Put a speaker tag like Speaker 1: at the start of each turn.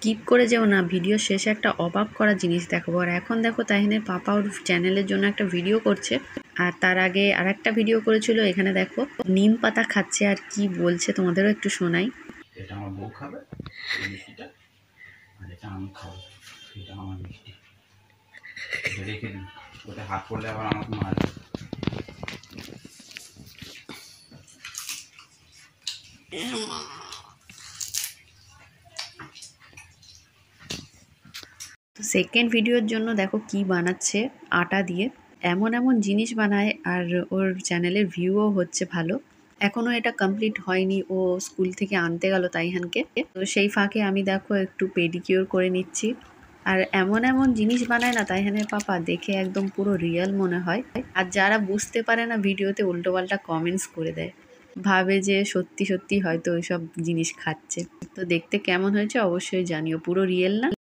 Speaker 1: Skip করে যেও না, ভিডিও শেষে একটা অবাক করা জিনিস দেখাবো। আর এখন দেখো তাহিনের পাপা ওর চ্যানেলের জন্য একটা ভিডিও করছে, আর তার আগে আর একটা ভিডিও করেছিল। এখানে দেখো নিম পাতা খাচ্ছে আর কি বলছে তোমাদেরও একটু শোনাই।
Speaker 2: এটা আমার বউ খাবে এই মিষ্টিটা, আর এটা আমি খাবো, এটা আমার মিষ্টি, এটা রেখে দিই, ওটা হাত পড়লে আবার আমাকে মারবে।
Speaker 1: তো সেকেন্ড ভিডিওর জন্য দেখো কি বানাচ্ছে আটা দিয়ে, এমন এমন জিনিস বানায়, আর ওর চ্যানেলের ভিউও হচ্ছে ভালো। এখনো এটা কমপ্লিট হয়নি, ও স্কুল থেকে আনতে গেল তাইহানকে। তো সেই ফাঁকে আমি দেখো একটু পেডিকিওর করে নিচ্ছি। আর এমন এমন জিনিস বানায় না তাইহানের পাপা, দেখে একদম পুরো রিয়েল মনে হয়। আর যারা বুঝতে পারে না ভিডিওতে উল্টোপাল্টা কমেন্টস করে দেয়, ভাবে যে সত্যি সত্যি হয়তো ওইসব জিনিস খাচ্ছে। তো দেখতে কেমন হয়েছে অবশ্যই জানিও, পুরো রিয়েল না।